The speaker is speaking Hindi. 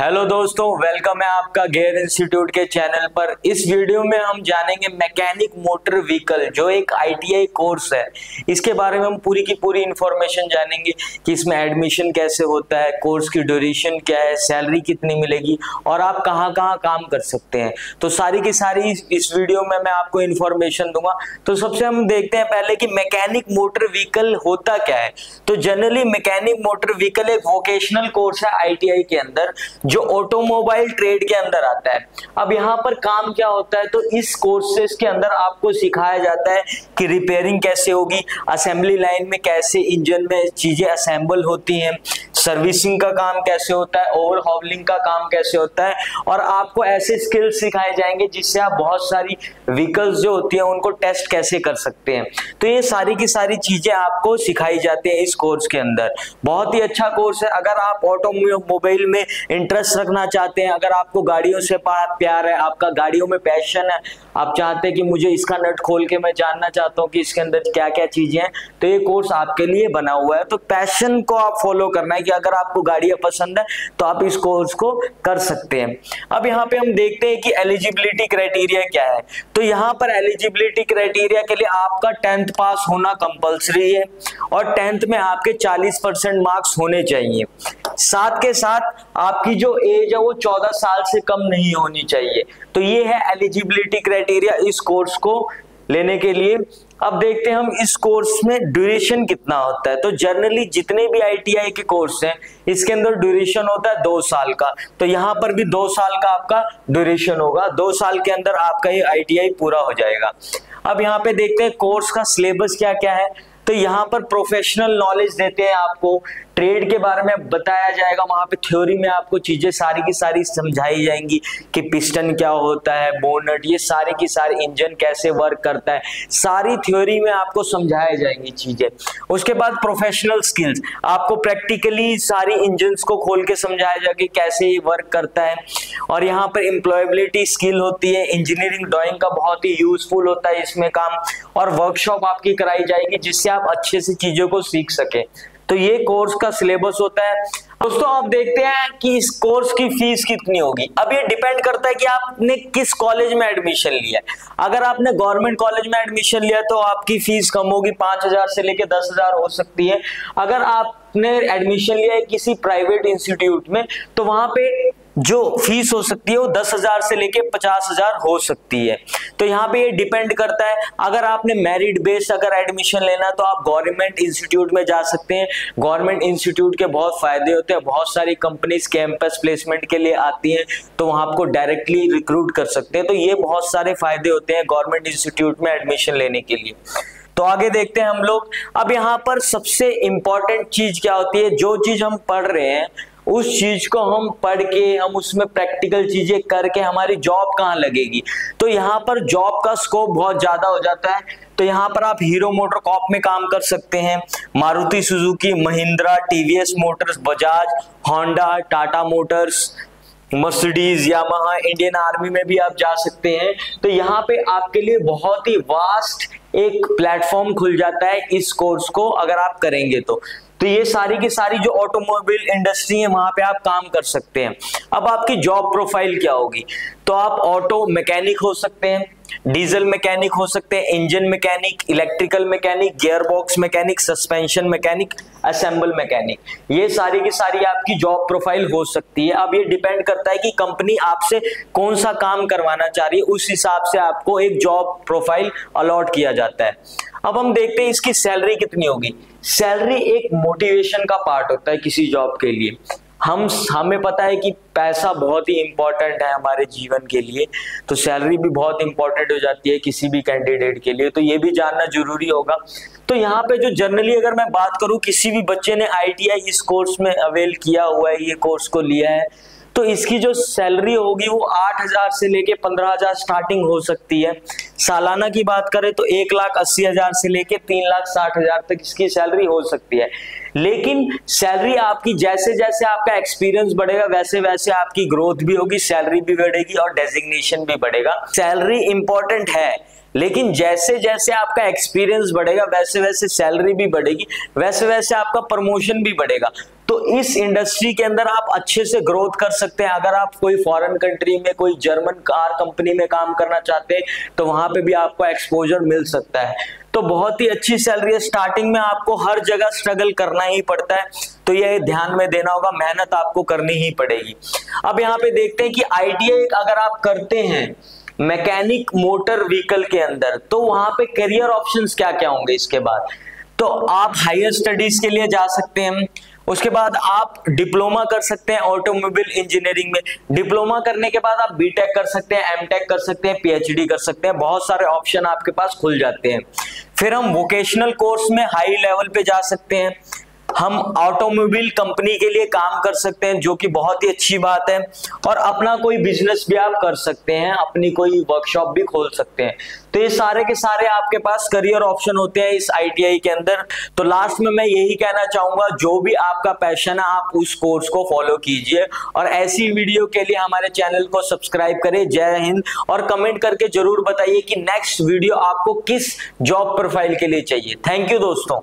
हेलो दोस्तों, वेलकम है आपका गेयर इंस्टीट्यूट के चैनल पर। इस वीडियो में हम जानेंगे मैकेनिक मोटर व्हीकल जो एक आईटीआई कोर्स है। इसके बारे में हम पूरी की पूरी इंफॉर्मेशन जानेंगे कि इसमें एडमिशन कैसे होता है, कोर्स की ड्यूरेशन क्या है, सैलरी कितनी मिलेगी और आप कहाँ कहाँ काम कर सकते हैं। तो सारी की सारी इस वीडियो में मैं आपको इंफॉर्मेशन दूंगा। तो सबसे हम देखते हैं पहले कि मैकेनिक मोटर व्हीकल होता क्या है। तो जनरली मैकेनिक मोटर व्हीकल एक वोकेशनल कोर्स है आईटीआई के अंदर जो ऑटोमोबाइल ट्रेड के अंदर आता है। अब यहाँ पर काम क्या होता है, तो इस कोर्सेस के अंदर आपको सिखाया जाता है कि रिपेयरिंग कैसे होगी, असेंबली लाइन में कैसे इंजन में चीजें असेंबल होती हैं, सर्विसिंग का काम कैसे होता है, ओवरहॉलिंग का काम कैसे होता है, और आपको ऐसे स्किल्स सिखाए जाएंगे जिससे आप बहुत सारी व्हीकल्स जो होती हैं उनको टेस्ट कैसे कर सकते हैं। तो ये सारी की सारी चीजें आपको सिखाई जाती हैं इस कोर्स के अंदर। बहुत ही अच्छा कोर्स है। अगर आप ऑटोमोबाइल में इंटरेस्ट रखना चाहते हैं, अगर आपको गाड़ियों से प्यार है, आपका गाड़ियों में पैशन है, आप चाहते हैं कि मुझे इसका नट खोल के मैं जानना चाहता हूँ कि इसके अंदर क्या क्या चीजें हैं, तो ये कोर्स आपके लिए बना हुआ है। तो पैशन को आप फॉलो करना है कि अगर आपको गाड़ियां पसंद है तो आप इस कोर्स को कर सकते हैं। अब यहाँ पे हम देखते हैं कि एलिजिबिलिटी क्राइटेरिया क्या है। तो यहाँ पर एलिजिबिलिटी क्राइटेरिया के लिए आपका 10th पास होना कंपलसरी है और 10th में आपके 40% मार्क्स होने चाहिए। साथ के साथ आपकी जो एज है वो 14 साल से कम नहीं होनी चाहिए। तो ये है एलिजिबिलिटी क्राइटेरिया इस कोर्स को लेने के लिए। अब देखते हैं हम इस कोर्स में ड्यूरेशन कितना होता है। तो जनरली जितने भी आईटीआई के कोर्स हैं इसके अंदर ड्यूरेशन होता है 2 साल का। तो यहाँ पर भी 2 साल का आपका ड्यूरेशन होगा। 2 साल के अंदर आपका ये आईटीआई पूरा हो जाएगा। अब यहाँ पे देखते हैं कोर्स का सिलेबस क्या क्या है। तो यहाँ पर प्रोफेशनल नॉलेज देते हैं, आपको ट्रेड के बारे में बताया जाएगा। वहां पे थ्योरी में आपको चीजें सारी की सारी समझाई जाएंगी कि पिस्टन क्या होता है, बोनट, ये सारी की सारी इंजन कैसे वर्क करता है, सारी थ्योरी में आपको समझाई जाएंगी चीजें। उसके बाद प्रोफेशनल स्किल्स, आपको प्रैक्टिकली सारी इंजन्स को खोल के समझाया जाएगा कैसे ये वर्क करता है। और यहाँ पर एम्प्लॉयबिलिटी स्किल होती है, इंजीनियरिंग ड्राइंग का बहुत ही यूजफुल होता है इसमें काम, और वर्कशॉप आपकी कराई जाएगी जिससे आप अच्छे से चीजों को सीख सके। तो ये कोर्स का सिलेबस होता है। दोस्तों आप देखते हैं कि इस कोर्स की फीस कितनी होगी। अब ये डिपेंड करता है कि आपने किस कॉलेज में एडमिशन लिया है। अगर आपने गवर्नमेंट कॉलेज में एडमिशन लिया तो आपकी फीस कम होगी, 5,000 से लेके 10,000 हो सकती है। अगर आपने एडमिशन लिया है किसी प्राइवेट इंस्टीट्यूट में तो वहां पे जो फीस हो सकती है वो 10,000 से लेके 50,000 हो सकती है। तो यहाँ पे ये डिपेंड करता है। अगर आपने मेरिट बेस अगर एडमिशन लेना तो आप गवर्नमेंट इंस्टीट्यूट में जा सकते हैं। गवर्नमेंट इंस्टीट्यूट के बहुत फायदे होते हैं, बहुत सारी कंपनीज कैंपस प्लेसमेंट के लिए आती हैं तो वहां आपको डायरेक्टली रिक्रूट कर सकते हैं। तो ये बहुत सारे फायदे होते हैं गवर्नमेंट इंस्टीट्यूट में एडमिशन लेने के लिए। तो आगे देखते हैं हम लोग। अब यहाँ पर सबसे इंपॉर्टेंट चीज क्या होती है, जो चीज हम पढ़ रहे हैं उस चीज को हम पढ़ के हम उसमें प्रैक्टिकल चीजें करके हमारी जॉब कहाँ लगेगी। तो यहाँ पर जॉब का स्कोप बहुत ज्यादा हो जाता है। तो यहाँ पर आप हीरो मोटर कॉर्प में काम कर सकते हैं, Maruti Suzuki, Mahindra, TVS Motors, Bajaj, Honda, Tata Motors, Mercedes, Yamaha, Indian army में भी आप जा सकते हैं। तो यहाँ पे आपके लिए बहुत ही वास्ट एक प्लेटफॉर्म खुल जाता है इस कोर्स को अगर आप करेंगे तो ये सारी की सारी जो ऑटोमोबाइल इंडस्ट्री है वहां पे आप काम कर सकते हैं। अब आपकी जॉब प्रोफाइल क्या होगी, तो आप ऑटो मैकेनिक हो सकते हैं, डीजल मैकेनिक हो सकते हैं, engine mechanic, electrical mechanic, gear box mechanic, suspension mechanic, assemble mechanic, ये सारी की सारी आपकी जॉब प्रोफाइल हो सकती है। अब ये डिपेंड करता है कि कंपनी आपसे कौन सा काम करवाना चाह रही है, उस हिसाब से आपको एक जॉब प्रोफाइल अलॉट किया जाता है। अब हम देखते हैं इसकी सैलरी कितनी होगी। सैलरी एक मोटिवेशन का पार्ट होता है किसी जॉब के लिए। हमें पता है कि पैसा बहुत ही इंपॉर्टेंट है हमारे जीवन के लिए, तो सैलरी भी बहुत इंपॉर्टेंट हो जाती है किसी भी कैंडिडेट के लिए, तो ये भी जानना जरूरी होगा। तो यहाँ पे जो जनरली अगर मैं बात करूँ, किसी भी बच्चे ने आईटीआई इस कोर्स में अवेल किया हुआ है, ये कोर्स को लिया है, तो इसकी जो सैलरी होगी वो 8,000 से लेके 15,000 स्टार्टिंग हो सकती है। सालाना की बात करें तो 1,80,000 से लेके 3,60,000 तक इसकी सैलरी हो सकती है। लेकिन सैलरी आपकी जैसे जैसे आपका एक्सपीरियंस बढ़ेगा वैसे वैसे आपकी ग्रोथ भी होगी, सैलरी भी बढ़ेगी और डेजिग्नेशन भी बढ़ेगा। सैलरी इंपॉर्टेंट है, लेकिन जैसे जैसे आपका एक्सपीरियंस बढ़ेगा वैसे वैसे सैलरी भी बढ़ेगी, वैसे वैसे आपका प्रमोशन भी बढ़ेगा। तो इस इंडस्ट्री के अंदर आप अच्छे से ग्रोथ कर सकते हैं। अगर आप कोई फॉरेन कंट्री में कोई जर्मन कार कंपनी में काम करना चाहते हैं तो वहां पे भी आपको एक्सपोजर मिल सकता है। तो बहुत ही अच्छी सैलरी है। स्टार्टिंग में आपको हर जगह स्ट्रगल करना ही पड़ता है, तो ये ध्यान में देना होगा, मेहनत आपको करनी ही पड़ेगी। अब यहाँ पे देखते हैं कि आईटीआई अगर आप करते हैं मैकेनिक मोटर व्हीकल के अंदर तो वहां पे करियर ऑप्शंस क्या क्या होंगे इसके बाद। तो आप हायर स्टडीज के लिए जा सकते हैं, उसके बाद आप डिप्लोमा कर सकते हैं ऑटोमोबाइल इंजीनियरिंग में, डिप्लोमा करने के बाद आप बीटेक कर सकते हैं, एमटेक कर सकते हैं, पीएचडी कर सकते हैं, बहुत सारे ऑप्शन आपके पास खुल जाते हैं। फिर हम वोकेशनल कोर्स में हाई लेवल पे जा सकते हैं, हम ऑटोमोबाइल कंपनी के लिए काम कर सकते हैं जो कि बहुत ही अच्छी बात है, और अपना कोई बिजनेस भी आप कर सकते हैं, अपनी कोई वर्कशॉप भी खोल सकते हैं। तो ये सारे के सारे आपके पास करियर ऑप्शन होते हैं इस आईटीआई के अंदर। तो लास्ट में मैं यही कहना चाहूंगा, जो भी आपका पैशन है आप उस कोर्स को फॉलो कीजिए, और ऐसी वीडियो के लिए हमारे चैनल को सब्सक्राइब करें। जय हिंद। और कमेंट करके जरूर बताइए कि नेक्स्ट वीडियो आपको किस जॉब प्रोफाइल के लिए चाहिए। थैंक यू दोस्तों।